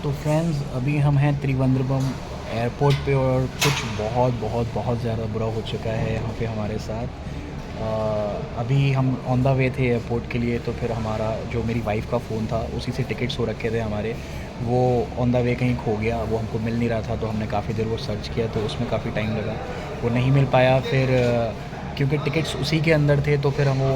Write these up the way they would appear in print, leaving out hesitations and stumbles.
तो फ्रेंड्स, अभी हम हैं त्रिवेंद्रम एयरपोर्ट पे और कुछ बहुत बहुत बहुत ज़्यादा बुरा हो चुका है यहाँ पे हमारे साथ। अभी हम ऑन द वे थे एयरपोर्ट के लिए, तो फिर हमारा जो मेरी वाइफ़ का फ़ोन था उसी से टिकट्स हो रखे थे हमारे, वो ऑन द वे कहीं खो गया, वो हमको मिल नहीं रहा था। तो हमने काफ़ी देर वो सर्च किया तो उसमें काफ़ी टाइम लगा, वो नहीं मिल पाया। फिर क्योंकि टिकट्स उसी के अंदर थे तो फिर हम वो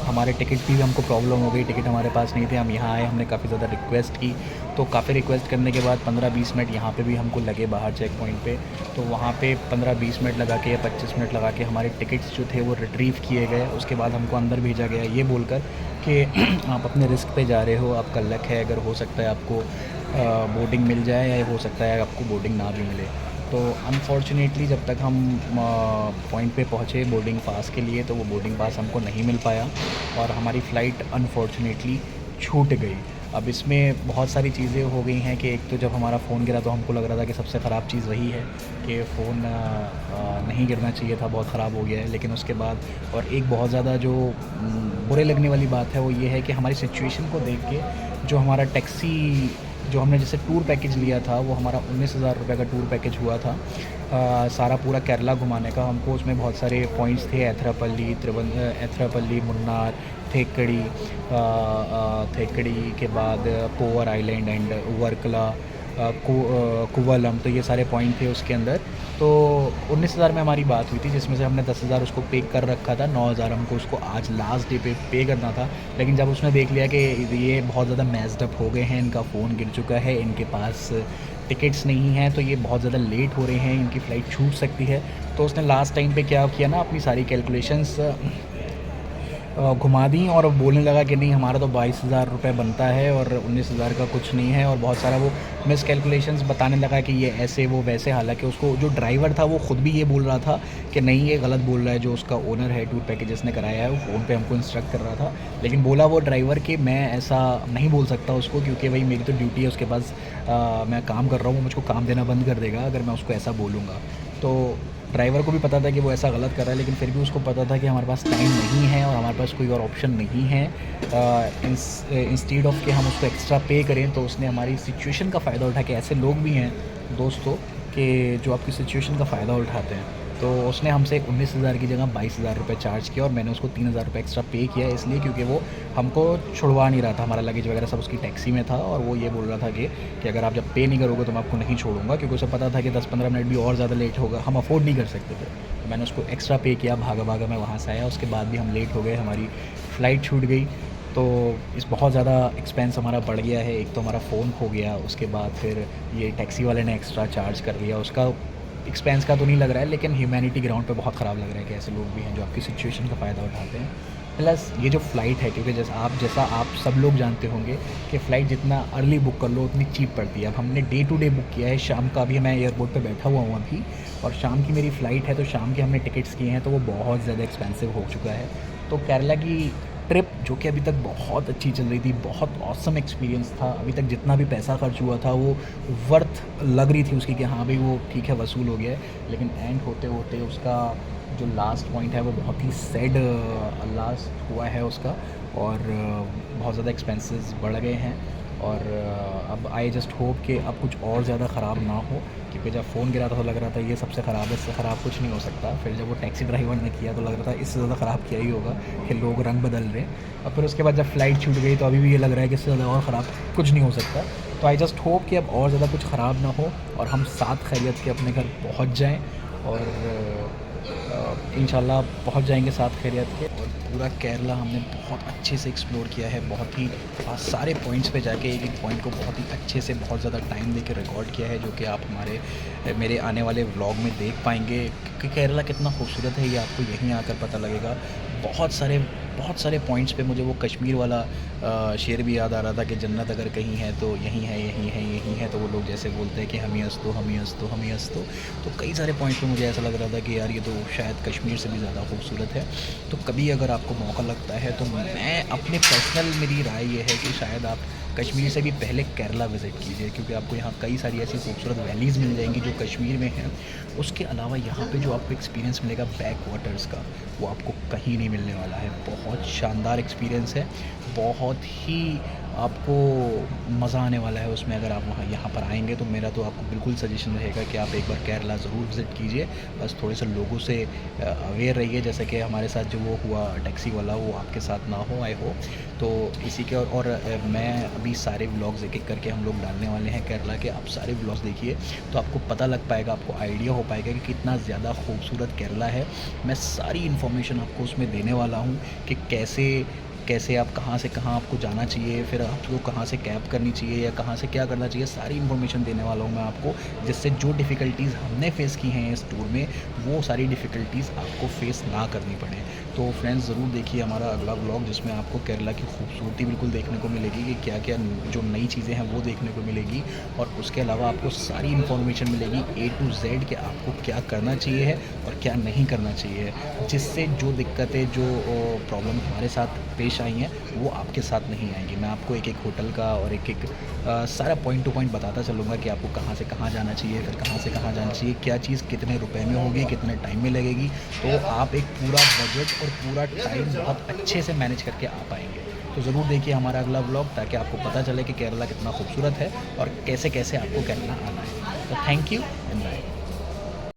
हमारे टिकट की भी हमको प्रॉब्लम हो गई, टिकट हमारे पास नहीं थे। हम यहाँ आए, हमने काफ़ी ज़्यादा रिक्वेस्ट की, तो काफ़ी रिक्वेस्ट करने के बाद 15-20 मिनट यहाँ पे भी हमको लगे बाहर चेक पॉइंट पे। तो वहाँ पे 15-20 मिनट लगा के या 25 मिनट लगा के हमारे टिकट्स जो थे वो रिट्रीव किए गए। उसके बाद हमको अंदर भेजा गया ये बोलकर कि आप अपने रिस्क पे जा रहे हो, आपका लक है, अगर हो सकता है आपको बोर्डिंग मिल जाए या हो सकता है आपको बोर्डिंग ना भी मिले। तो अनफॉर्चुनेटली जब तक हम पॉइंट पे पहुँचे बोर्डिंग पास के लिए, तो वो बोर्डिंग पास हमको नहीं मिल पाया और हमारी फ़्लाइट अनफॉर्चुनेटली छूट गई। अब इसमें बहुत सारी चीज़ें हो गई हैं कि एक तो जब हमारा फ़ोन गिरा तो हमको लग रहा था कि सबसे ख़राब चीज़ वही है कि फ़ोन नहीं गिरना चाहिए था, बहुत ख़राब हो गया है। लेकिन उसके बाद और एक बहुत ज़्यादा जो बुरे लगने वाली बात है वो ये है कि हमारी सिचुएशन को देख के जो हमारा टैक्सी, जो हमने जैसे टूर पैकेज लिया था, वो हमारा 19,000 रुपये का टूर पैकेज हुआ था सारा पूरा केरला घुमाने का। हमको उसमें बहुत सारे पॉइंट्स थे, एथरापल्ली, मुन्नार, थेकड़ी, थेकड़ी के बाद पोवर आइलैंड एंड वर्कला, कुवलम, तो ये सारे पॉइंट थे उसके अंदर। तो 19,000 में हमारी बात हुई थी, जिसमें से हमने 10,000 उसको पे कर रखा था, 9,000 हमको उसको आज लास्ट डे पे करना था। लेकिन जब उसने देख लिया कि ये बहुत ज़्यादा मैस्ड अप हो गए हैं, इनका फ़ोन गिर चुका है, इनके पास टिकट्स नहीं हैं, तो ये बहुत ज़्यादा लेट हो रहे हैं, इनकी फ़्लाइट छूट सकती है, तो उसने लास्ट टाइम पे क्या किया ना, अपनी सारी कैलकुलेशंस घुमा दी और बोलने लगा कि नहीं, हमारा तो 22,000 रुपये बनता है और 19,000 का कुछ नहीं है। और बहुत सारा वो मिस कैलकुलेशंस बताने लगा कि ये ऐसे वो वैसे। हालांकि उसको जो ड्राइवर था वो ख़ुद भी ये बोल रहा था कि नहीं, ये गलत बोल रहा है, जो उसका ओनर है टूर पैकेजेस ने कराया है, वो फ़ोन पे हमको इंस्ट्रक्ट कर रहा था। लेकिन बोला वो ड्राइवर कि मैं ऐसा नहीं बोल सकता उसको, क्योंकि भाई मेरी तो ड्यूटी है उसके पास, मैं काम कर रहा हूँ, वो मुझको काम देना बंद कर देगा अगर मैं उसको ऐसा बोलूँगा। तो ड्राइवर को भी पता था कि वो ऐसा गलत कर रहा है, लेकिन फिर भी उसको पता था कि हमारे पास टाइम नहीं है और हमारे पास कोई और ऑप्शन नहीं है इंस्टीड ऑफ कि हम उसको एक्स्ट्रा पे करें। तो उसने हमारी सिचुएशन का फ़ायदा उठा के, ऐसे लोग भी हैं दोस्तों कि जो आपकी सिचुएशन का फ़ायदा उठाते हैं, तो उसने हमसे 19,000 की जगह 22,000 रुपये चार्ज किया और मैंने उसको 3,000 रुपये एक्स्ट्रा पे किया, इसलिए क्योंकि वो हमको छुड़वा नहीं रहा था। हमारा लगेज वगैरह सब उसकी टैक्सी में था और वो ये बोल रहा था कि अगर आप जब पे नहीं करोगे तो मैं आपको नहीं छोड़ूंगा, क्योंकि उसे पता था कि 10-15 मिनट भी और ज़्यादा लेट होगा, हम अफोर्ड नहीं कर सकते थे। तो मैंने उसको एक्स्ट्रा पे किया, भागा भागा मैं वहाँ से आया। उसके बाद भी हम लेट हो गए, हमारी फ़्लाइट छूट गई। तो इस बहुत ज़्यादा एक्सपेंस हमारा बढ़ गया है। एक तो हमारा फ़ोन खो गया, उसके बाद फिर ये टैक्सी वाले ने एक्स्ट्रा चार्ज कर लिया। उसका एक्सपेंस का तो नहीं लग रहा है, लेकिन ह्यूमैनिटी ग्राउंड पे बहुत ख़राब लग रहा है कि ऐसे लोग भी हैं जो आपकी सिचुएशन का फ़ायदा उठाते हैं। प्लस ये जो फ़्लाइट है, क्योंकि जैसा आप सब लोग जानते होंगे कि फ़्लाइट जितना अर्ली बुक कर लो उतनी चीप पड़ती है। अब हमने डे टू डे बुक किया है, शाम का अभी मैं एयरपोर्ट पे बैठा हुआ हूँ अभी, और शाम की मेरी फ़्लाइट है, तो शाम के हमने टिकट्स किए हैं, तो वो बहुत ज़्यादा एक्सपेंसिव हो चुका है। तो केरला की ट्रिप जो कि अभी तक बहुत अच्छी चल रही थी, बहुत ऑसम एक्सपीरियंस था, अभी तक जितना भी पैसा खर्च हुआ था वो वर्थ लग रही थी उसकी, कि हाँ भाई वो ठीक है, वसूल हो गया है। लेकिन एंड होते होते उसका जो लास्ट पॉइंट है वो बहुत ही सैड लास्ट हुआ है उसका, और बहुत ज़्यादा एक्सपेंसेस बढ़ गए हैं। और अब आई जस्ट होप कि अब कुछ और ज़्यादा ख़राब ना हो, क्योंकि जब फ़ोन गिरा था तो लग रहा था ये सबसे ख़राब है, इससे ख़राब कुछ नहीं हो सकता। फिर जब वो टैक्सी ड्राइवर ने किया तो लग रहा था इससे ज़्यादा ख़राब क्या ही होगा, कि लोग रंग बदल रहे हैं। और फिर उसके बाद जब फ़्लाइट छूट गई तो अभी भी ये लग रहा है कि इससे ज़्यादा और ख़राब कुछ नहीं हो सकता। तो आई जस्ट होप कि अब और ज़्यादा कुछ ख़राब ना हो और हम साथ खैरियत के अपने घर पहुँच जाएँ, और इंशाल्लाह पहुँच जाएंगे साथ खैरियत के। और पूरा केरला हमने बहुत अच्छे से एक्सप्लोर किया है, बहुत ही सारे पॉइंट्स पे जाके एक एक पॉइंट को बहुत ही अच्छे से, बहुत ज़्यादा टाइम देके रिकॉर्ड किया है, जो कि आप मेरे आने वाले व्लॉग में देख पाएंगे कि केरला कितना खूबसूरत है। ये आपको यहीं आकर पता लगेगा। बहुत सारे पॉइंट्स पे मुझे वो कश्मीर वाला शेर भी याद आ रहा था कि जन्नत अगर कहीं है तो यहीं है, यहीं है, यहीं है। तो वो लोग जैसे बोलते हैं कि हम ही हंस दो, हम ही हंस दो, हम ही हंस दो। तो कई सारे पॉइंट्स पे मुझे ऐसा लग रहा था कि यार ये तो शायद कश्मीर से भी ज़्यादा खूबसूरत है। तो कभी अगर आपको मौका लगता है तो मैं अपने पर्सनल, मेरी राय ये है कि शायद आप कश्मीर से भी पहले केरला विज़िट कीजिए, क्योंकि आपको यहाँ कई सारी ऐसी खूबसूरत वैलीज़ मिल जाएंगी जो कश्मीर में हैं। उसके अलावा यहाँ पे जो आपको एक्सपीरियंस मिलेगा बैक वाटर्स का, वो आपको कहीं नहीं मिलने वाला है। बहुत शानदार एक्सपीरियंस है, बहुत ही आपको मज़ा आने वाला है उसमें। अगर आप वहाँ यहाँ पर आएँगे तो मेरा तो आपको बिल्कुल सजेशन रहेगा कि आप एक बार केरला ज़रूर विज़िट कीजिए। बस थोड़े से लोगों से अवेयर रहिए, जैसे कि हमारे साथ जो वो हुआ टैक्सी वाला, वो आपके साथ ना हो, आई होप। तो इसी के और मैं अभी सारे व्लॉग्स एक-एक करके हम लोग डालने वाले हैं केरला के। आप सारे व्लॉग्स देखिए तो आपको पता लग पाएगा, आपको आइडिया हो पाएगा कि कितना ज़्यादा खूबसूरत केरला है। मैं सारी इन्फॉर्मेशन आपको उसमें देने वाला हूँ कि कैसे कैसे आप कहाँ से कहाँ आपको जाना चाहिए, फिर आपको कहाँ से कैब करनी चाहिए या कहाँ से क्या करना चाहिए, सारी इन्फॉर्मेशन देने वाला हूँ मैं आपको। जिससे जो डिफ़िकल्टीज़ हमने फ़ेस की हैं इस टूर में, वो सारी डिफ़िकल्टीज़ आपको फ़ेस ना करनी पड़े। तो फ्रेंड्स ज़रूर देखिए हमारा अगला व्लॉग, जिसमें आपको केरला की खूबसूरती बिल्कुल देखने को मिलेगी कि क्या-क्या जो नई चीज़ें हैं वो देखने को मिलेगी। और उसके अलावा आपको सारी इन्फॉर्मेशन मिलेगी A to Z कि आपको क्या करना चाहिए है और क्या नहीं करना चाहिए है। जिससे जो दिक्कतें, जो प्रॉब्लम हमारे साथ पेश आई हैं, वो आपके साथ नहीं आएँगी। मैं आपको एक-एक होटल का और एक-एक सारा पॉइंट टू पॉइंट बताता चलूँगा कि आपको कहाँ से कहाँ जाना चाहिए, फिर कहाँ से कहाँ जाना चाहिए, क्या चीज़ कितने रुपए में होगी, कितने टाइम में लगेगी। तो आप एक पूरा बजट और पूरा टाइम बहुत अच्छे से मैनेज करके आ पाएँगे। तो ज़रूर देखिए हमारा अगला व्लॉग, ताकि आपको पता चले कि केरला कितना खूबसूरत है और कैसे-कैसे आपको केरला आना है। तो थैंक यू एंड बाय।